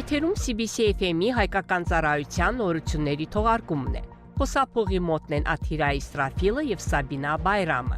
Եթերում CBC FM-ի հայկական ծառայության նորությունների թողարկումն է։ Խոսափողի մոտն են Աթիրա Իսրաֆիլը եւ Սաբինա Բայրամը։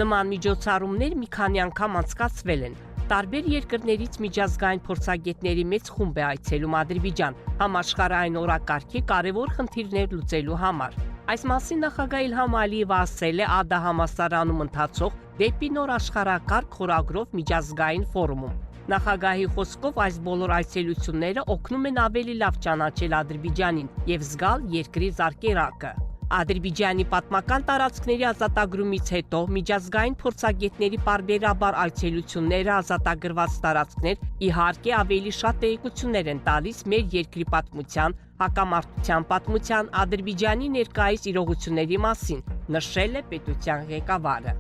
Նման միջոցառումներ մի քանի անգամ անցկացվել են։ Տարբեր երկրներից միջազգային փորձագետների մեծ խումբ է այցելում Ադրբեջան, համաշխարհային օրակարգի կարևոր խնդիրներ լուծելու համար։ Այս մասին նախագահ Իլհամ Ալիևը ասել է ԱԴԱ համալսարանում ընթացող «Դեպի նոր աշխարհակարգ» խորագրով միջազգային ֆորումում։ Նախագահի խոսքով այս բոլոր այցելությունները օգնում են ավելի լավ ճանաչել Ադրբեջանին եւ զգալ երկրի զարկերակը։ Ադրբեջանի պատմական տարածքների ազատագրումից հետո միջազգային փորձագետների պարբերաբար այցելությունները ազատագրված տարածքներ իհարկե ավելի շատ տեղեկություններ են տալիս մեր երկրի պատմության, հակամարտության պատմության, Ադրբեջանի ներկայիս իրողությունների մասին, նշել է պետության ղեկավարը։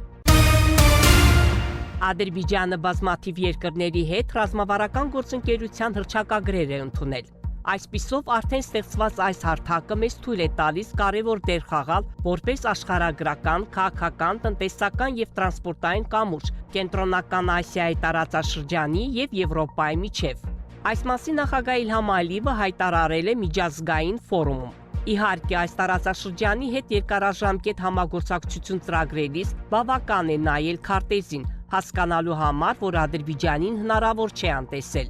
Ադրբեջանը բազմաթիվ երկրների հետ ռազմավարական գործընկերության հռչակագրեր է ընդունել։ Այսպիսով արդեն ստեղծված այս հարթակը մեզ թույլ է տալիս կարևոր դեր խաղալ որպես աշխարհագրական, քաղաքական, տնտեսական եւ տրանսպորտային կամուրջ Կենտրոնական Ասիայի տարածաշրջանի եւ Եվրոպայի միջև։ Այս մասին նախագահ Իլհամ Ալիևը հայտարարել է միջազգային ֆորումում։ Իհարկե, այս տարածաշրջանի հետ երկարաժամկետ համագործակցություն ծրագրելիս բավական է նայել քարտեզին, հասկանալու համար, որ Ադրբեջանին հնարավոր չէ անտեսել։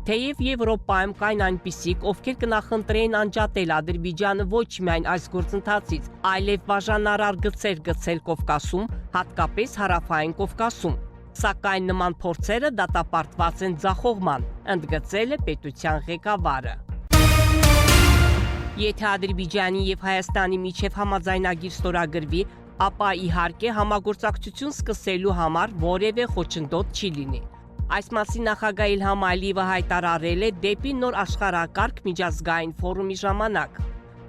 Թեև Եվրոպայում կային այնպիսիք, ովքեր կնախընտրեին անջատել Ադրբեջանը ոչ միայն այս գործընթացից, այլև բաժանարար գծեր գցել Կովկասում, հատկապես հարավային Կովկասում։ Սակայն նման փորձերը դատապարտված են ձախողման, ընդգծել է պետության ղեկավարը։ Եթե Ադրբեջանի եւ Հայաստանի միջև համաձայնագիր ստորագրվի, ապա իհարկե համագործակցություն սկսելու համար որևէ խոչընդոտ չի լինի։ Այս մասին նախագահ Իլհամ Ալիևը հայտարարել է դեպի նոր աշխարհակարգ միջազգային ֆորումի ժամանակ։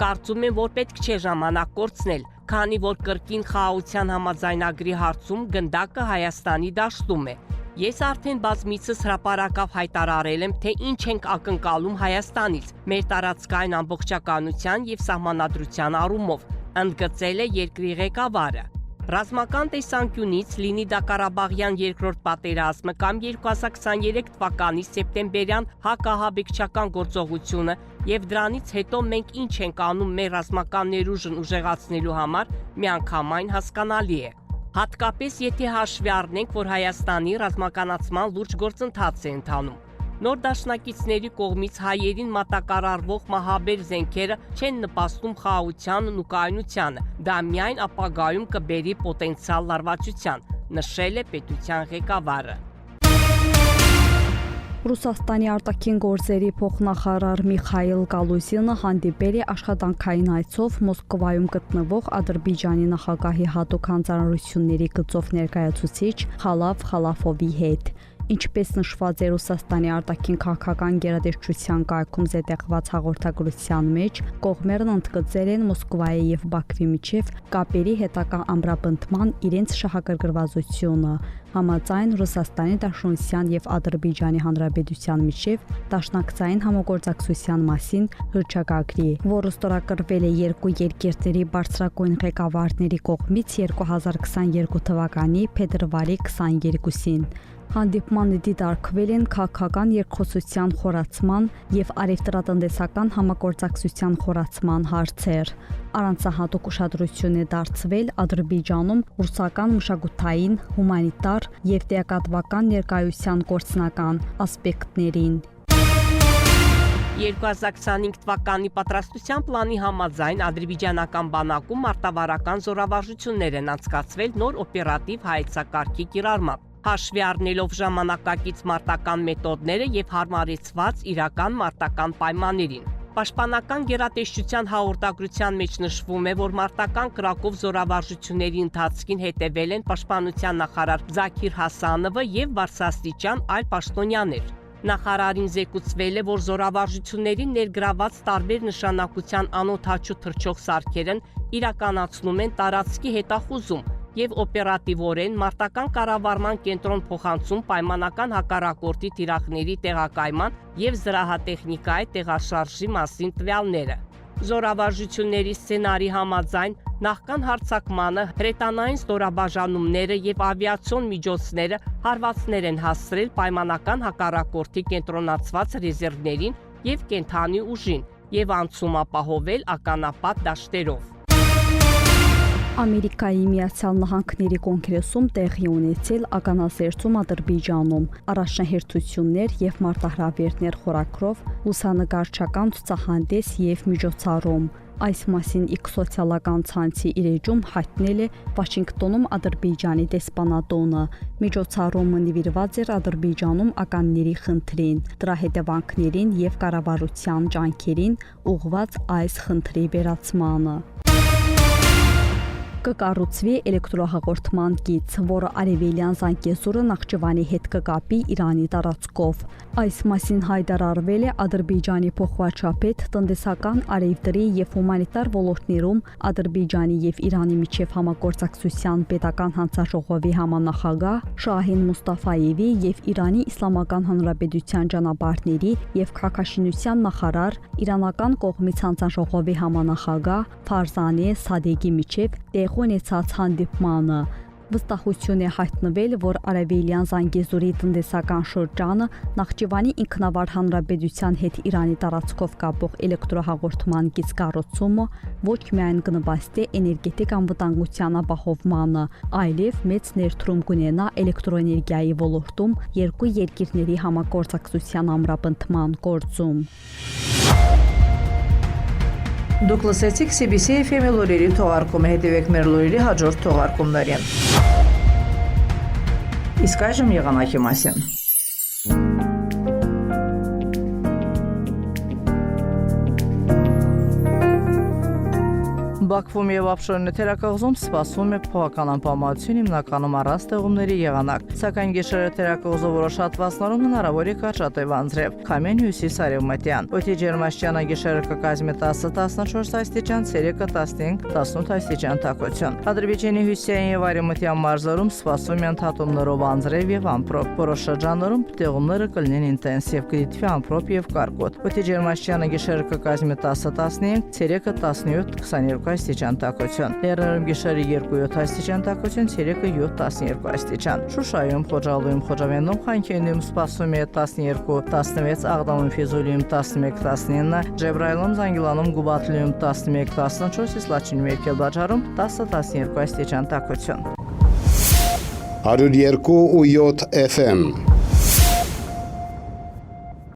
Կարծում եմ, որ պետք չէ ժամանակ կորցնել, քանի որ կրկին խաղաղության համաձայնագրի հարցում գնդակը Հայաստանի դաշտում է։ Ես արդեն բազմիցս հրապարակավ հայտարարել եմ, թե ինչ ենք ակնկալում Հայաստանից, մեր տարածքային ամբողջականության եւ սահմանադրության առումով, ընդգծել է երկրի ղեկավարը։ Ռազմական տեսանկյունից լինի դա Ղարաբաղյան երկրորդ պատերազմը կամ 2023 թվականի սեպտեմբերյան հակահաբեկչական գործողությունը եւ դրանից հետո մենք ինչ ենք անում մեր ռազմական ներուժն ուժեղացնելու համար, միանգամայն հասկանալի է։ Հատկապես եթե հաշվի առնենք, որ Հայաստանի ռազմականացման լուրջ գործընթաց է ընթանում։ Նոր դաշնակիցների կողմից հայերին մատակարարվող մահաբեր զենքերը չեն նպաստում խաղաղությանն ու կայունությանը, դա միայն ապագայում կբերի պոտենցիալ լարվածության, նշել է պետության ղեկավարը։ Ռուսաստանի արտաքին գործերի փոխնախարար Միխայիլ Գալուզինը հանդիպել է աշխատանքային այցով Մոսկվայում գտնվող Ադրբեջանի նախագահի հատուկ հանձնարարությունների գծով ներկայացուցիչ Խալաֆ Խալաֆովի հետ։ Ինչպես նշված է Ռուսաստանի արտաքին քաղաքական գերատեսչության կայքում զետեղված հաղորդագրության մեջ, կողմերն ընդգծել են Մոսկվայի եւ Բաքվի միջև կապերի հետագա ամրապնդման իրենց շահագրգռվածությունը, համաձայն Ռուսաստանի Դաշնության եւ Ադրբեջանի Հանրապետության միջև դաշնակցային համագործակցության մասին հռչակագրի, որը ստորագրվել է երկու երկրների բարձրագույն ղեկավարների կողմից 2022 թվականի փետրվարի 22-ին։ Հանդիպմանը դիտարկվել են քաղաքական երկխոսության խորացման եւ առևտրատնտեսական համագործակցության խորացման հարցեր։ Առանցահատուկ ուշադրություն է դարձվել Ադրբեջանում ռուսական մշակութային, հումանիտար եւ տեղեկատվական ներկայության գործնական ասպեկտներին։ 2025 թվականի պատրաստության պլանի համաձայն ադրբեջանական բանակում մարտավարական զորավարժություններ են անցկացվել նոր օպերատիվ հայեցակարգի կիրառմամբ։ Հաշվի առնելով ժամանակակից մարտական մեթոդները եւ հարմարեցված իրական մարտական պայմաններին։ Պաշտպանական գերատեսչության հաղորդագրության մեջ նշվում է, որ մարտական կրակով զորավարժությունների ընթացքին հետևել են պաշտպանության նախարար Զաքիր Հասանովը եւ բարձրաստիճան այլ պաշտոնյաներ։ Նախարարին զեկուցվել է, որ զորավարժություններին ներգրաված տարբեր նշանակության անօդաչու թռչող սարքերն իրականացնում են տարածքի հետախուզում եւ օպերատիվորեն մարտական կառավարման կենտրոն փոխանցում պայմանական հակառակորդի թիրախների տեղակայման եւ զրահատեխնիկայի տեղաշարժի մասին տվյալները։ Զորավարժությունների սցենարի համաձայն նախքան հարձակմանը հրետանային ստորաբաժանումները եւ ավիացիոն միջոցները հարվածներ են հասցրել պայմանական հակառակորդի կենտրոնացված ռեզերվներին եւ կենթանի ուժին եւ անցում ապահովել ականապատ դաշտերով։ Ամերիկայի Միացյալ Նահանգների կոնգրեսում տեղի ունեցել ականազերծում Ադրբեջանում, առաջնահերթություններ եւ մարտահրավերներ խորագրով լուսանկարչական ցուցահանդես եւ միջոցառում։ Այս մասին X սոցիալական ցանցի իր էջում հայտնել է Վաշինգտոնում Ադրբեջանի դեսպանատոնը։ Միջոցառումը նվիրված էր Ադրբեջանում ականների խնդրին, դրա հետևանքներին եւ կառավարության ջանքերին ուղղված այս խնդրի վերացմանը։ Կկառուցվի էլեկտրոհաղորդման գիծ, որը արևելյան Զանգեզուրը Նախճիվանի հետ կկապի Իրանի տարածքով։ Այս մասին հայտարարվել է Ադրբեջանի փոխվարչապետ տնտեսական, արևտրի եւ հումանիտար ոլորտներում Ադրբեջանի եւ Իրանի միջև համագործակցության պետական հանձնաժողովի համանախագահ Շահին Մուստաֆայևի եւ Իրանի Իսլամական Հանրապետության ճանապարհների եւ քաղաքաշինության նախարար իրանական կողմից հանձնաժողովի համանախագահ Ֆարզանե Սադեգի միջև ունեցած հանդիպմանը վստահություն է հայտնվել, որ արևելյան Զանգեզուրի տնտեսական շրջանը Նախճիվանի ինքնավար հանրապետության հետ Իրանի տարածքով կապող էլեկտրոհաղորդման գիծ կառուցումը ոչ միայն կնպաստի էներգետիկ անվտանգության ապահովմանը, այլև մեծ ներդրում կունենա էլեկտրոէներգիայի ոլորտում երկու երկիրների համագործակցության ամրապնդման գործում։ Դուք լսեցիք CBC FM-ի լուրերի թողարկումը, հետևեք մեր լուրերի հաջորդ թողարկումներին։ Իսկ այժմ եղանակի մասին։ Բաքվում եւ Աբշորի թերակղզում սպասվում է փոփոխական անպամատություն, հիմնականում առանց տեղումների եղանակ, սակայն գիշերը թերակղզու որոշ հատվածներում հնարավոր է կարճատև անձրև, քամին հյուսիս-արևմտյան։ Օդի ջերմաստիճանը գիշերը կկազմի 10-14 աստիճան, ցերեկը 15-18 աստիճան տաքություն։ Ադրբեջանի հյուսիսային եւ արևմտյան մարզերում սպասվում է ընդհատումներով անձրև եւ ամպրոպ։ Որոշ շրջաններում տեղումները կլինեն ինտենսիվ, կդիտվի ամպրոպ եւ կարկոտ։ Օդի ջերմաստիճանը գիշերը կկազմի 10-15, ցերեկը 17-22 աստիճան տաքություն։ Լեռներում գիշերը 2-7 աստիճան տաքություն, ցերեկը 7-12 աստիճան։ Շուշայում, Խոջալույում, Խոջավենում, Խանքայինում սպասվում է 12-16, Աղդամում, Ֆիզուլիում 11-19, Ջեբրայիլում, Զանգիլանում, Գուբաթլիում 11-14, իսկ Լաչինում եւ Կելբաջարում 10-12 աստիճան տաքություն։ 102.7 FM